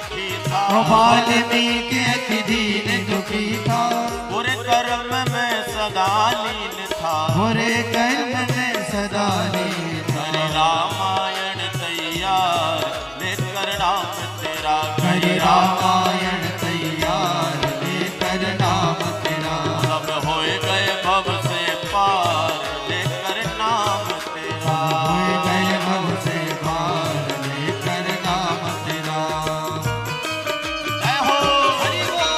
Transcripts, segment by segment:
दुखी था, वाल्मीकि अति दीन दुखी था, बुरे कर्म में सदा लीन था, बुरे कर्म में सदा लीन था। हरि रामायण तैयार लेकर नाम तेरा, हरि रामायण तैयार लेकर नाम तेरा, सब होए गए भव से पार लेकर नाम तेरा, होए गए भव से पार लेकर नाम तेरा। जय हो हरि बोल।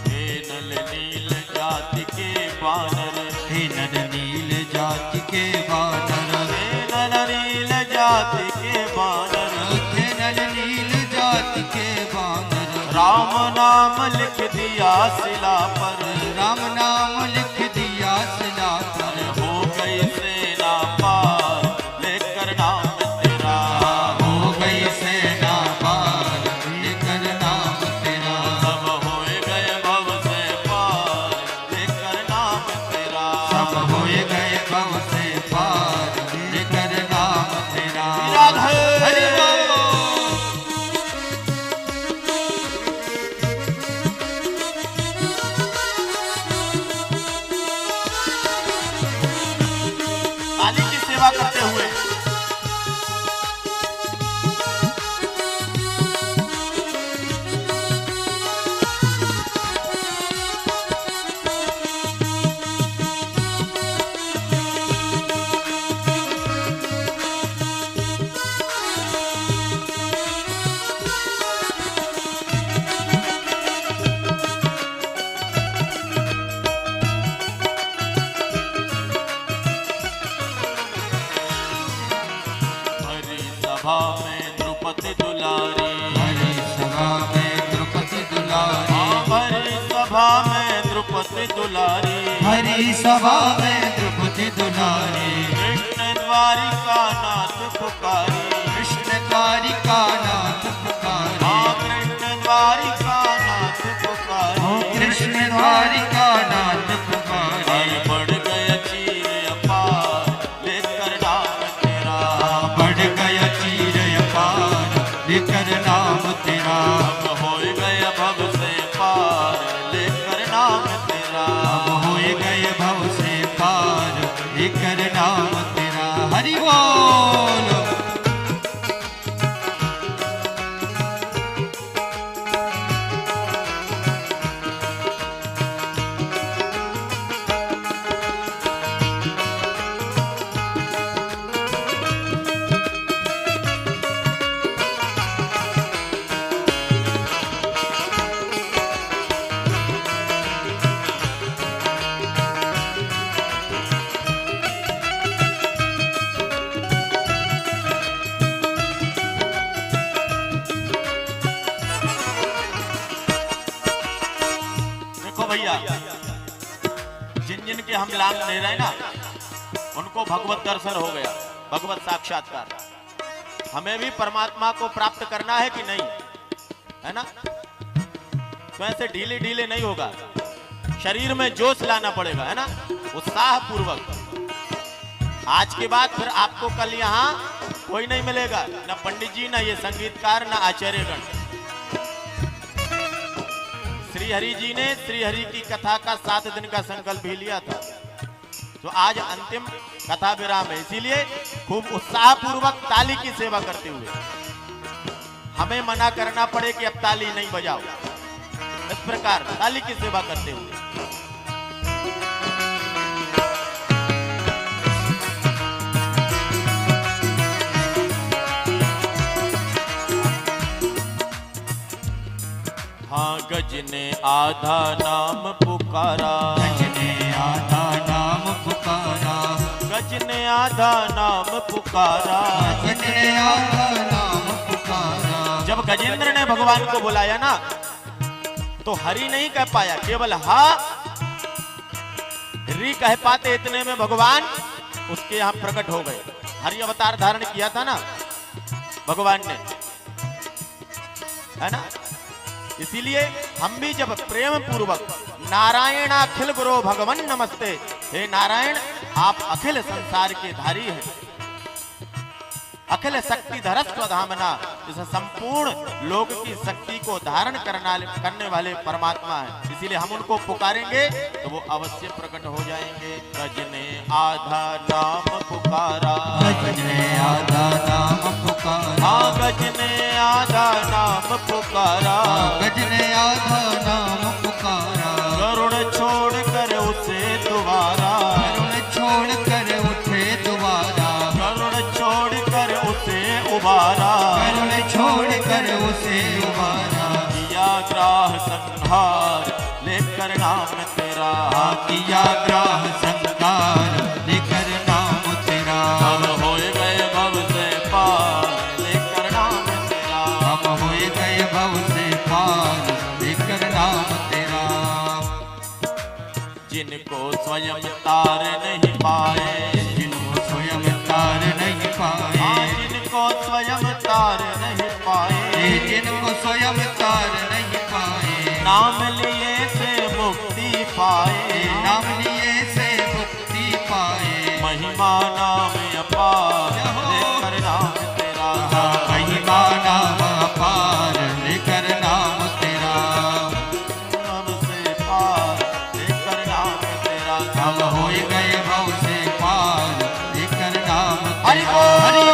हे नल नील जाति के वानर, हे नर नील जाति के वानर, हे नल नील जाति के वानर, हे नर नील जाति के वानर, राम नाम लिख दिया शिला पर, राम नाम लिख दिया शिला पर, हो गई सेना पार लेकर नाम तेरा, हो गई सेना पार लेकर नाम तेरा, सब होए गए भव से पार लेकर नाम तेरा, सब होए गए भव से पार लेकर नाम तेरा। राधे हरि बोल। काली की सेवा करते हुए हरि सभा में द्रुपदी दुलारी, हरि सभा में द्रुपदी दुलारी, हरि सभा में द्रुपदी दुलारी, हरि सभा में द्रुपदी दुलारी, कृष्ण द्वारिका नाथ पुकारी, कृष्ण द्वारिका नाथ पुकारी, कृष्ण द्वारिका नाथ पुकारी, कृष्ण द्वारिका नाथ पुकारी। हरि बढ़ गया चीर अपार लेकर नाम तेरा, बढ़ गया चीर अपार लेकर नाम तेरा, अब होए गए भव से पार लेकर नाम तेरा, अब होए गए भव से पार लेकर नाम तेरा। हरि बोल। देखो भैया, जिन जिन के हम नाम ले रहे हैं ना, उनको भगवत दर्शन हो गया, भगवत साक्षात्कार। हमें भी परमात्मा को प्राप्त करना है कि नहीं, है ना? तो ऐसे ढीले ढीले नहीं होगा, शरीर में जोश लाना पड़ेगा, है ना? उत्साह पूर्वक। आज के बाद फिर आपको कल यहाँ कोई नहीं मिलेगा, ना पंडित जी, ना ये संगीतकार, ना आचार्यगण। श्री हरि जी ने श्री हरि की कथा का 7 दिन का संकल्प भी लिया था, तो आज अंतिम कथा विराम है। इसीलिए खूब उत्साह पूर्वक ताली की सेवा करते हुए हमें मना करना पड़े कि अब ताली नहीं बजाओ, इस प्रकार ताली की सेवा करते हुए। हाँ, गज ने आधा नाम पुकारा, गज ने आधा नाम पुकारा, गज भजने आधा नाम पुकारा, भजने आधा नाम पुकारा। जब गजेंद्र ने भगवान को बुलाया ना तो हरि नहीं कह पाया, केवल हा री कह पाते, इतने में भगवान उसके यहां प्रकट हो गए। हरि अवतार धारण किया था ना भगवान ने, है ना। इसीलिए हम भी जब प्रेम पूर्वक नारायण अखिल गुरो भगवन नमस्ते, हे नारायण आप अखिल संसार के धारी हैं, अखिल शक्ति धरस्व धामना, इस संपूर्ण लोक की शक्ति को धारण करने वाले परमात्मा है। इसीलिए हम उनको पुकारेंगे तो वो अवश्य प्रकट हो जाएंगे। गजने आधा नाम पुकारा, गजने आधा नाम पुकारा, हाँ गजने आधा नाम पुकारा, गजने आधा नाम पुकारा। करुण छोड़ कर उसे दोबारा, करुण छोड़ कर उठे दोबारा, करुण छोड़ कर उसे उबारा, करुण छोड़ कर उसे उबारा। किया ग्राह संहार लेकर नाम तेरा, किया ग्राह संकार लेकर नाम तेरा। हम हो गए भव से पार लेकर नाम तेरा, हम होए गए भव से पार लेकर नाम तेरा। जिनको स्वयं तार नहीं पाए, जिनको स्वयं तार नहीं पाए, हाँ जिनको स्वयं तार नहीं पाए, जिनको स्वयं तार नहीं पाए, नाम लिए से मुक्ति पाए, नाम लिए से मुक्ति पाए। महिमा नाम अपार लेकर नाम तेरा, महिमा नाम अपार लेकर नाम तेरा। नाम से पार लेकर नाम तेरा। हम होए गए भव से पार लेकर नाम हरि तेरा। बोल।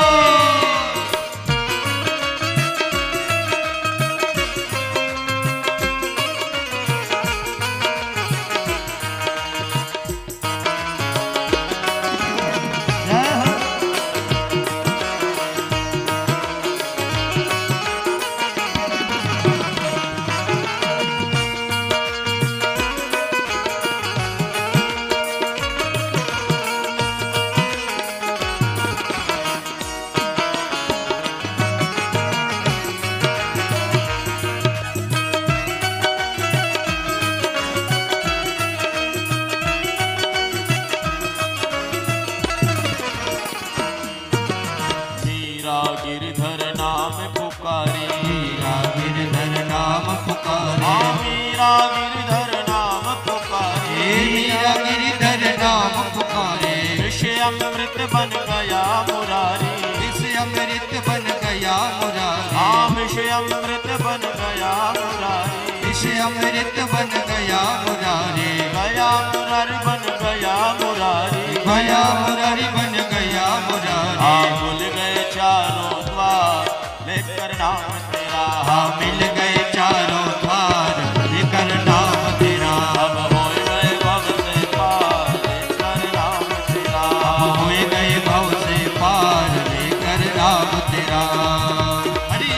गिरधर नाम पुकारी, मीरा गिरधर नाम पुकारे, हाँ मीरा गिरधर नाम पुकारी, मीरा गिरधर नाम पुकारे। विषय अमृत बन गया मुरारी, विषय अमृत बन गया मुरारी, हाँ विषय अमृत बन गया मुरारी, विषय अमृत बन गया मुरारी, गया मुरारी बन गया मुरारी, गया मुरारी बन गया मुरारी। हाँ भूल गए चारों द्वार लेकर नाम तेरा, हाँ मिल गए चारों द्वार लेकर नाम तेरा। अब हो गए भव से पार लेकर नाम तेरा, हम होए गए भव से पार लेकर नाम तेरा। हरि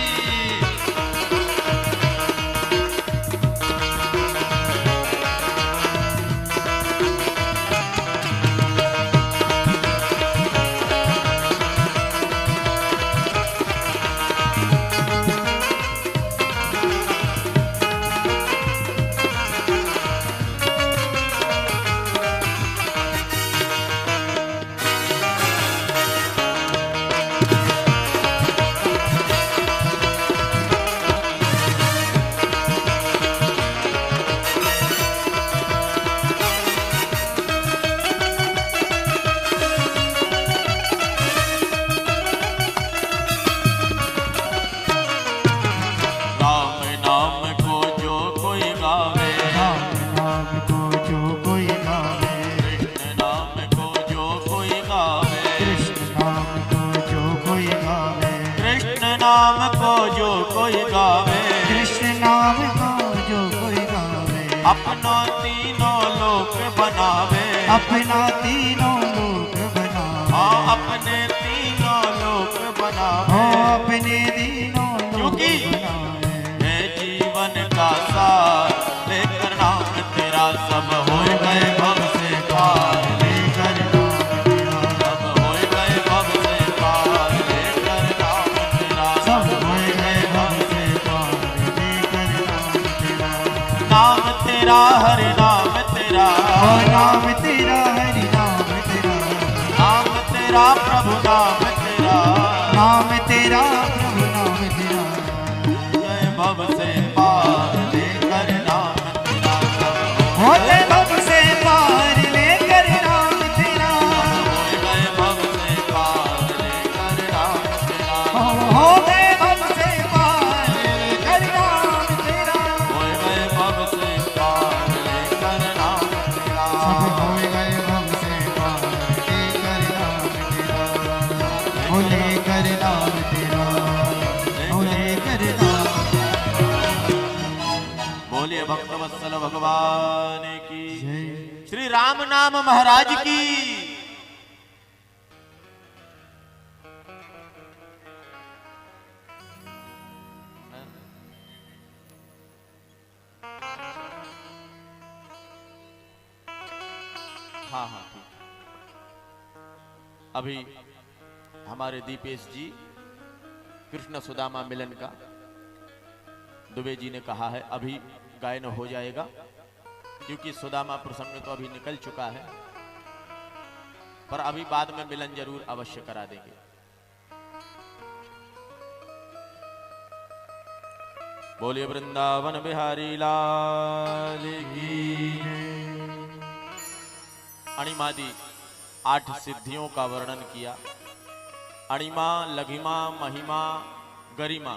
नाम को जो कोई गावे, कृष्ण नाम को जो कोई गावे, अपना तीनों लोक बनावे, अपना तीनों लोक बनावे, हाँ अपने तीनों लोक बनावे, हाँ अपने तीनों लोक क्योंकि बनावे। है जीवन का सार लेकर नाम तेरा, सब हो गए भव से पार लेकर नाम तेरा, सब नाम तेरा हरि नाम तेरा, नाम तेरा प्रभु नाम तेरा, नाम तेरा प्रभु नाम तेरा, गए भव से पार लेकर नाम तेरा, होते भव से पार लेकर नाम तेरा, गए भव से पार लेकर नाम तेरा, होते भव से पार लेकर नाम तेरा, गए भव से पार लेकर नाम तेरा, सब होए गए भव से पार लेकर नाम तेरा, हो लेकर नाम तेरा, हो लेकर नाम। बोलिए भक्तवत्सल भगवान की, जय। श्री राम नाम महाराज की। हाँ हाँ ठीक। अभी हमारे दीपेश जी कृष्ण सुदामा मिलन का दुबे जी ने कहा है अभी गायन हो जाएगा, क्योंकि सुदामा प्रसंग तो अभी निकल चुका है, पर अभी बाद में मिलन जरूर अवश्य करा देंगे। बोलिए वृंदावन बिहारी लाल की। अणिमादि 8 सिद्धियों का वर्णन किया। अणिमा, लघिमा, महिमा, गरिमा,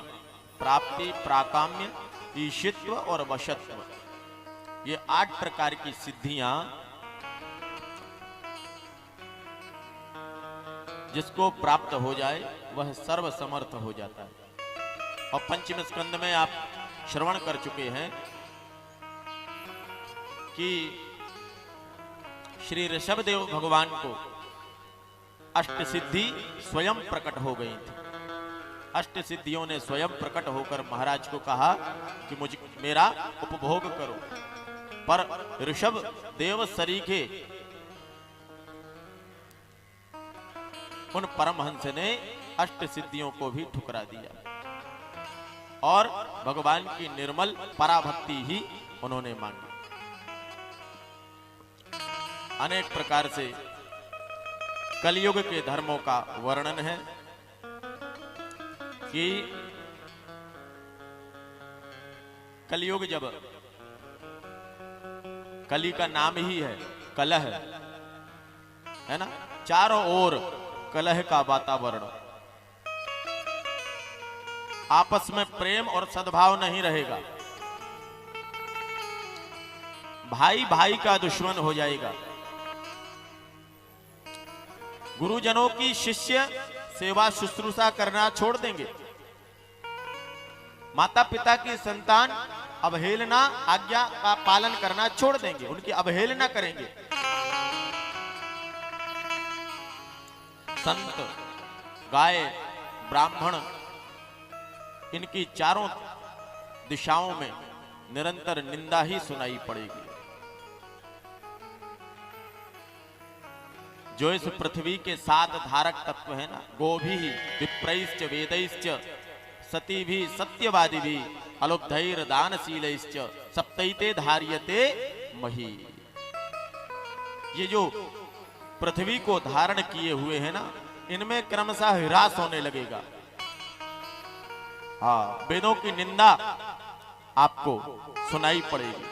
प्राप्ति, प्राकाम्य, ईशित्व और वशत्व, ये 8 प्रकार की सिद्धियां जिसको प्राप्त हो जाए वह सर्व समर्थ हो जाता है। और पंचम स्कंद में आप श्रवण कर चुके हैं कि श्री ऋषभदेव भगवान को अष्ट सिद्धि स्वयं प्रकट हो गई थी। अष्ट सिद्धियों ने स्वयं प्रकट होकर महाराज को कहा कि मुझे मेरा उपभोग करो, पर ऋषभ देव सरीखे उन परमहंस ने अष्ट सिद्धियों को भी ठुकरा दिया और भगवान की निर्मल पराभक्ति ही उन्होंने मांगी। अनेक प्रकार से कलयुग के धर्मों का वर्णन है कि कलयुग जब, कली का नाम ही है कलह, है ना, चारों ओर कलह का वातावरण, आपस में प्रेम और सद्भाव नहीं रहेगा, भाई भाई का दुश्मन हो जाएगा, गुरुजनों की शिष्य सेवा शुश्रूषा करना छोड़ देंगे, माता पिता की संतान अवहेलना आज्ञा का पालन करना छोड़ देंगे, उनकी अवहेलना करेंगे। संत, गाय, ब्राह्मण, इनकी चारों दिशाओं में निरंतर निंदा ही सुनाई पड़ेगी। जो इस पृथ्वी के 7 धारक तत्व है ना, गोभी विप्रैश्च वेदैश्च सती भी सत्यवादी भी अलुब्धैर दानशीलैश्च सप्तैते धार्यते मही, ये जो पृथ्वी को धारण किए हुए हैं ना, इनमें क्रमशः ह्रास होने लगेगा। हाँ, वेदों की निंदा आपको सुनाई पड़ेगी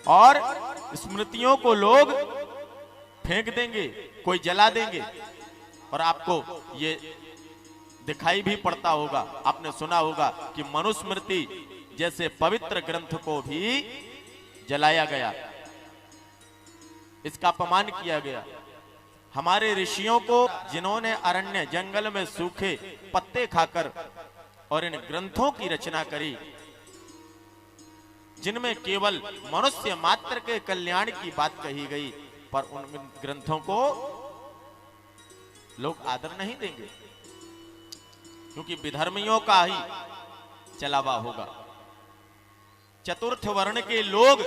और स्मृतियों को लोग फेंक देंगे, कोई जला देंगे, और आपको ये दिखाई भी पड़ता होगा, आपने सुना होगा कि मनुस्मृति जैसे पवित्र ग्रंथ को भी जलाया गया, इसका अपमान किया गया। हमारे ऋषियों को जिन्होंने अरण्य जंगल में सूखे पत्ते खाकर और इन ग्रंथों की रचना करी, जिनमें केवल मनुष्य मात्र के कल्याण की बात कही गई, पर उन ग्रंथों को लोग आदर नहीं देंगे, क्योंकि विधर्मियों का ही चलावा होगा। चतुर्थ वर्ण के लोग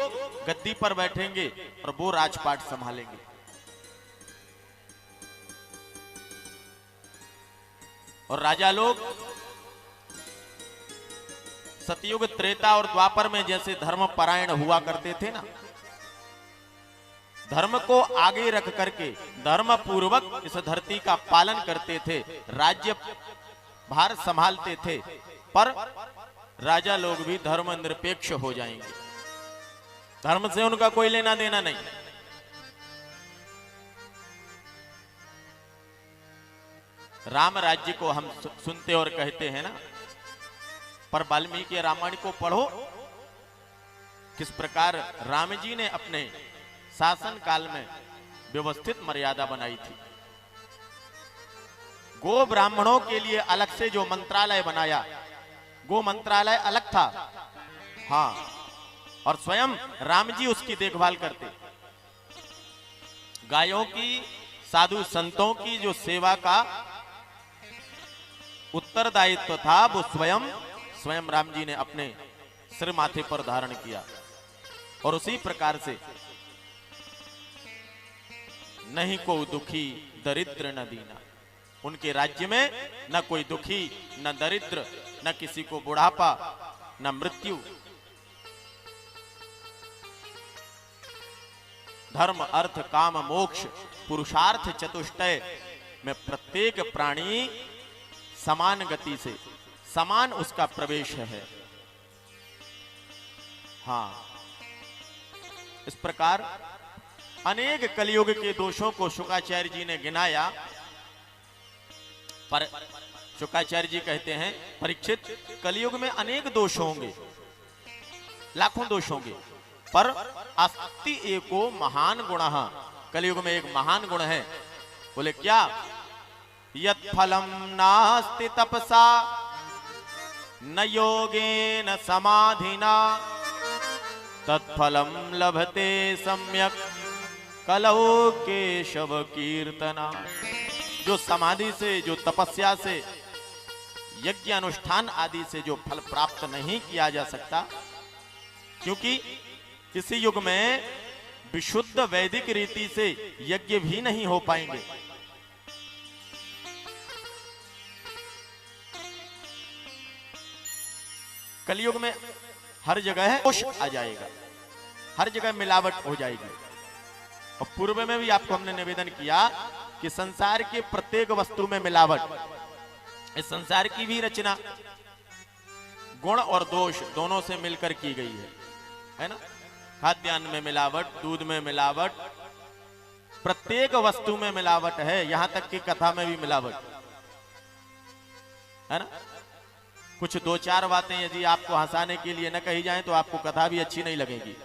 गद्दी पर बैठेंगे और वो राजपाट संभालेंगे। और राजा लोग सतयुग, त्रेता और द्वापर में जैसे धर्म परायण हुआ करते थे ना, धर्म को आगे रख करके धर्म पूर्वक इस धरती का पालन करते थे, राज्य भार संभालते थे, पर राजा लोग भी धर्म निरपेक्ष हो जाएंगे, धर्म से उनका कोई लेना देना नहीं। राम राज्य को हम सुनते और कहते हैं ना, पर वाल्मीकि रामायण को पढ़ो, किस प्रकार राम जी ने अपने शासन काल में व्यवस्थित मर्यादा बनाई थी। गो ब्राह्मणों के लिए अलग से जो मंत्रालय बनाया, गो मंत्रालय अलग था, हाँ, और स्वयं राम जी उसकी देखभाल करते। गायों की, साधु संतों की जो सेवा का उत्तरदायित्व था, वो स्वयं राम जी ने अपने सिर माथे पर धारण किया। और उसी प्रकार से नहीं को दुखी दरिद्र न दीना, उनके राज्य में न कोई दुखी, न दरिद्र, न किसी को बुढ़ापा, न मृत्यु। धर्म, अर्थ, काम, मोक्ष, पुरुषार्थ चतुष्टय में प्रत्येक प्राणी समान गति से, समान उसका प्रवेश है। हाँ, इस प्रकार अनेक कलियुग के दोषों को शुकाचार्य जी ने गिनाया, पर शुकाचार्य जी कहते हैं, परीक्षित, कलियुग में अनेक दोष होंगे, लाखों दोष होंगे, पर अस्ति एको महान गुणः, कलियुग में एक महान गुण है। बोले क्या? यत् फलम नास्ति तपसा न योगेन समाधिना तत्फलम लभते सम्यक कलौ केशव कीर्तना। जो समाधि से, जो तपस्या से, यज्ञ अनुष्ठान आदि से जो फल प्राप्त नहीं किया जा सकता, क्योंकि किसी युग में विशुद्ध वैदिक रीति से यज्ञ भी नहीं हो पाएंगे। कलयुग में हर जगह दोष आ जाएगा, हर जगह मिलावट हो जाएगी। और पूर्व में भी आपको हमने निवेदन किया कि संसार के प्रत्येक वस्तु में मिलावट, इस संसार की भी रचना गुण और दोष दोनों से मिलकर की गई है ना। खाद्यान्न में मिलावट, दूध में मिलावट, प्रत्येक वस्तु में मिलावट है, यहां तक कि कथा में भी मिलावट है ना। कुछ दो चार बातें यदि आपको हंसाने के लिए न कही जाए तो आपको कथा भी अच्छी नहीं लगेगी।